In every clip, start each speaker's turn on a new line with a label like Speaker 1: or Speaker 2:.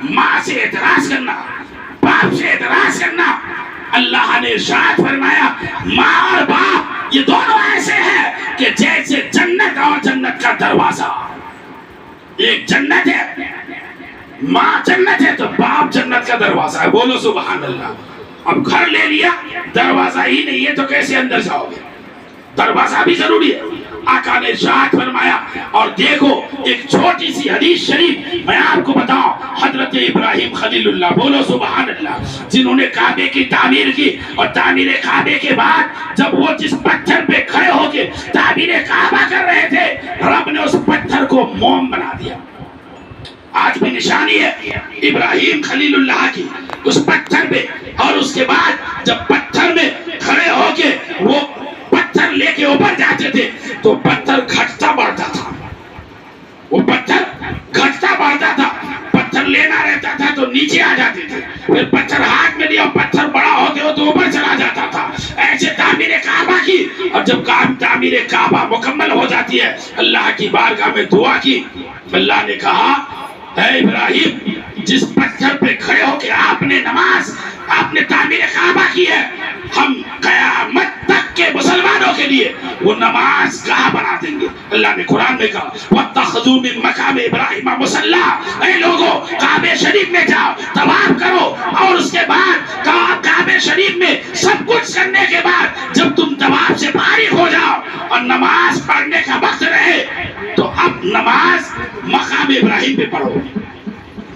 Speaker 1: ماں سے اعتراض کرنا، باپ سے اعتراض کرنا، اللہ نے ارشاد فرمایا ماں اور باپ یہ دونوں ایسے ہیں کہ جیسے جنت اور جنت کا دروازہ. ایک جنت ہے، ماں جنت ہے تو باپ جنت کا دروازہ ہے. بولو سبحان اللہ. اب گھر لے لیا، دروازہ ہی نہیں ہے تو کیسے اندر جاؤ گے؟ دروازہ بھی ضروری ہے. آقا نے ارشاد فرمایا. اور دیکھو ایک چھوٹی سی حدیث شریف میں آپ کو بتاؤں. حضرت ابراہیم خلیل اللہ، بولو سبحان اللہ، جنہوں نے کعبے کی تعمیر کی، اور تعمیر کعبے کے بعد جب وہ جس پتھر پہ کھڑے ہو کے تعمیر کعبہ کر رہے تھے، رب نے اس پتھر کو موم بنا دیا. آج بھی نشانی ہے ابراہیم خلیل اللہ کی اس پتھر پہ. اور اس کے بعد جب پتھر میں کھڑے ہو کے وہ پتھر لے کے اوپر جاتے تھے تو پتھر گھٹتا بڑھتا تھا. وہ پتھر گھٹتا بڑھتا تھا. پتھر لینا رہتا تھا تو نیچے آ جاتے تھے، پھر پتھر ہاتھ میں لیا، پتھر بڑا ہوتے ہو تو اوپر چلا جاتا تھا. ایسے تعمیر کعبہ کی. اور جب تعمیر کعبہ مکمل ہو جاتی ہے، اللہ کی بارگاہ میں دعا کی. اللہ نے کہا اے ابراہیم، جس پتھر پہ کھڑے ہو کے آپ نے نماز، آپ نے تعمیر کعبہ کی ہے، ہم قیامت تک کے مسلمانوں کے لیے وہ نماز گاہ بنا دیں گے. اللہ نے قرآن میں کہا وَاتَّخَذُوا مِن مَقَامِ إِبْرَاهِيمَ مُصَلًّى. اے لوگوں، کعبہ شریف میں جاؤ، طواف کرو، اور اس کے بعد کعبہ شریف میں سب کچھ کرنے کے بعد جب تم طواف سے فارغ ہو جاؤ اور نماز پڑھنے کا وقت رہے تو اب نماز مقام ابراہیم پہ پڑھو.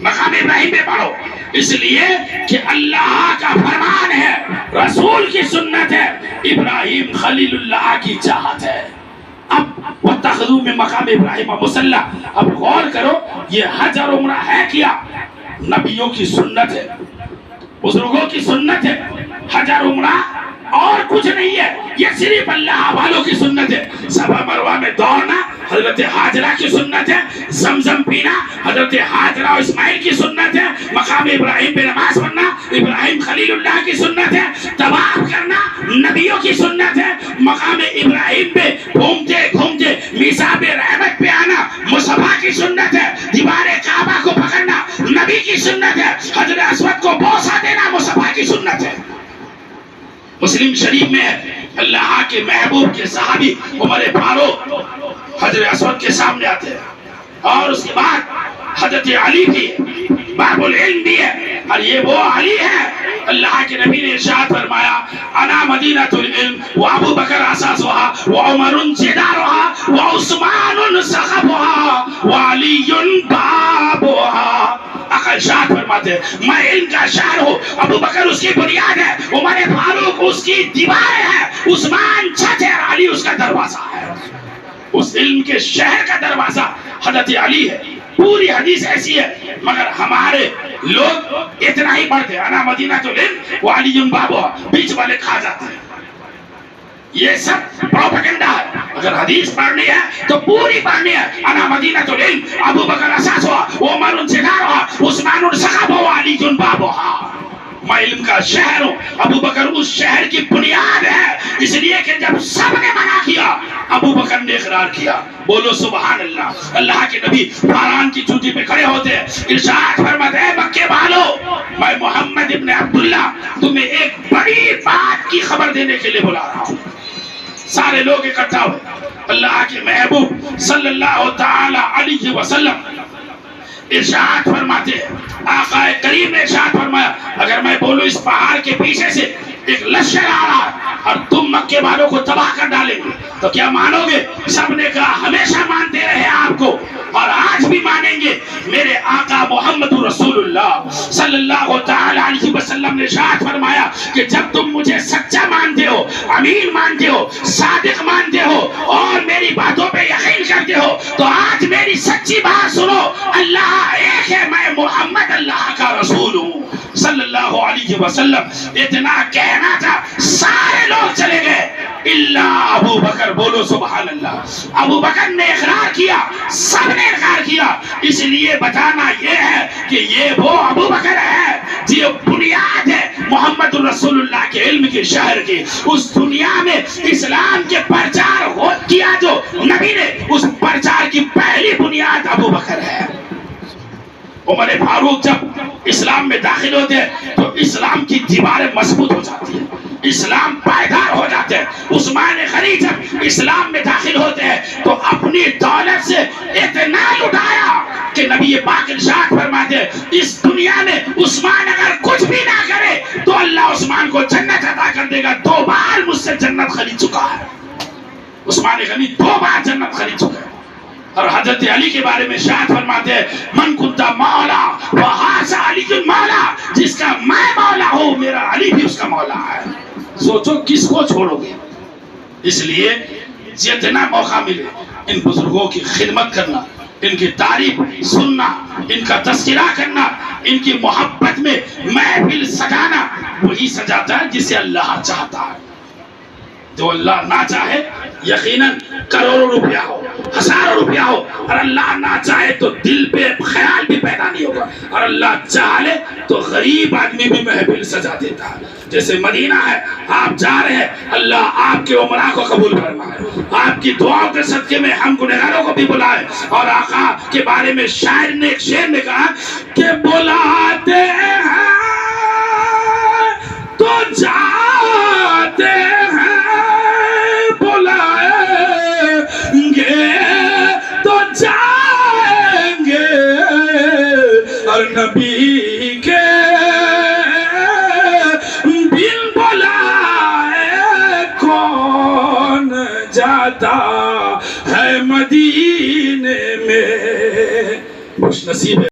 Speaker 1: مقام ابراہیم پہ پڑھو، اس لیے کہ اللہ کا فرمان ہے، رسول کی سنت ہے، ابراہیم خلیل اللہ کی چاہت ہے. اب وَاتَّخَذُوا مِن مَقَامِ إِبْرَاهِيمَ مُصَلًّى. اب غور کرو، یہ حج اور عمرہ ہے کیا؟ نبیوں کی سنت ہے، بزرگوں کی سنت ہے. حج اور عمرہ اور کچھ نہیں ہے، یہ صرف اللہ والوں کی سنت ہے. صفا مروہ میں دوڑنا حضرت حاجرہ کی سنت ہے. زمزم پینا حضرت حاجرہ و اسماعیل کی سنت ہے. مقام ابراہیم پہ نماز پڑھنا ابراہیم خلیل اللہ کی سنت ہے. طواف کرنا نبیوں کی سنت ہے. مقام ابراہیم پہ گھومتے گھومتے میثاق رحمت پہ آنا مصطفیٰ کی سنت ہے. دیوار کعبہ کو پکڑنا نبی کی سنت ہے. حجر اسود کو بوسہ دینا مصطفیٰ کی سنت ہے. مسلم شریف میں اللہ کے محبوب کے صحابی عمر فاروق حجر اسود کے سامنے آتے ہیں، اور اس کے بعد حضرت علی بھی باب العلم بھی ہے، اور یہ وہ علی ہے اللہ کے نبی نے ارشاد فرمایا انا مدینۃ العلم وابو بکر اساسها وعمر جدارها وعثمان سقفها وعلی بابها. ارشاد فرماتے ہیں میں علم کا شہر ہوں، ابو بکر اس کی بنیاد ہے، عمر فاروق اس کی دیوار ہے، عثمان چھت ہے، علی اس کا دروازہ ہے. اس علم کے شہر کا دروازہ حضرت علی ہے. پوری حدیث ایسی ہے، مگر ہمارے لوگ اتنا ہی پڑھتے ہیں انا مدینۃ العلم وعلی بابها، بیچ والے کھا جاتے ہیں. یہ سب پروپیگنڈا ہے. اگر حدیث پڑھنی ہے تو پوری پڑھنی ہے. انا مدینۃ العلم ابو بکر اساسها وعمر جدارها عثمان سقفها وعلی بابها. میں علم کا شہر ہوں، ابو بکر اس شہر کی بنیاد ہے. اس لیے کہ جب سب نے منع کیا ابو بکر نے اقرار کیا. بولو سبحان اللہ. اللہ کے نبی فاران کی چوٹی پہ کھڑے ہوتے ہیں، ارشاد فرماتے ہیں مکے والو، میں محمد ابن عبداللہ تمہیں ایک بڑی بات کی خبر دینے کے لیے بلا رہا ہوں. سارے لوگ اکٹھا ہوئے. اللہ کے محبوب صلی اللہ تعالی علیہ وسلم ارشاد فرماتے ہیں، آقا کریم نے ارشاد فرمایا اگر میں بولوں اس پہاڑ کے پیچھے سے ایک لشکر آ رہا ہے اور تم مکے والوں کو تباہ کر ڈالیں گے تو کیا مانو گے؟ سب نے کہا ہمیشہ مانتے رہے آپ کو اور آج بھی مانیں گے. میرے آقا محمد رسول اللہ صلی اللہ تعالی علیہ وسلم نے ارشاد فرمایا کہ جب تم مجھے سچا مانتے ہو، امین مانتے ہو، صادق مانتے ہو اور میری باتوں پہ یقین کرتے ہو تو آج میری سچی بات سنو، اللہ ایک ہے، میں محمد اللہ کا رسول ہوں صلی اللہ علیہ وسلم. اتنا کہنا تھا، سارے لوگ چلے گئے اللہ ابو بکر. بولو سبحان اللہ. ابو بکر نے اقرار کیا، سب نے اقرار کیا. اس لیے بتانا یہ ہے کہ یہ وہ ابو بکر ہے جو بنیاد ہے محمد رسول اللہ کے علم کے شہر کی. اس دنیا میں اسلام کے پرچار کیا جو نبی نے، اس پرچار کی پہلی بنیاد ابو بکر ہے. عمر فاروق جب اسلام میں داخل ہوتے ہیں تو اسلام کی دیواریں مضبوط ہو جاتی ہیں، اسلام پائیدار ہو جاتے ہیں۔ عثمان غنی جب اسلام میں داخل ہوتے ہیں تو اپنی دولت سے اتنا لٹایا کہ نبی پاک ارشاد فرماتے ہیں اس دنیا میں عثمان اگر کچھ بھی نہ کرے تو اللہ عثمان کو جنت عطا کر دے گا۔ 2 بار مجھ سے جنت خرید چکا ہے عثمان غنی، 2 بار جنت خرید چکا ہے۔ اور حضرت علی کے بارے میں ارشاد فرماتے ہیں من کنت مولا وہذا علی مولا، جس کا میں مولا ہوں میرا علی بھی اس کا مولا ہے۔ سوچو کس کو چھوڑو گے؟ اس لیے جتنا موقع ملے ان بزرگوں کی خدمت کرنا، ان کی تعریف سننا، ان کا تذکرہ کرنا، ان کی محبت میں محفل سجانا، وہی سجاتا ہے جسے اللہ چاہتا ہے۔ جو اللہ نہ چاہے یقیناً کروڑوں روپیہ ہو، ہزاروں روپیہ ہو، اور اللہ نہ چاہے تو دل پہ خیال بھی پیدا نہیں ہوگا، اور اللہ چاہے تو غریب آدمی بھی محفل سجا دیتا ہے۔ جیسے مدینہ ہے، آپ جا رہے ہیں، اللہ آپ کے عمرہ کو قبول فرمائے، آپ کی دعاؤں کے صدقے میں ہم گنہگاروں کو بھی بلائے۔ اور آقا کے بارے میں شاعر نے ایک شعر میں کہا کہ بلاتے ہیں تو جاتے ہیں، جائیں گے، اور نبی کے بن بلائے کون جاتا ہے مدینے میں۔ خوش نصیب ہے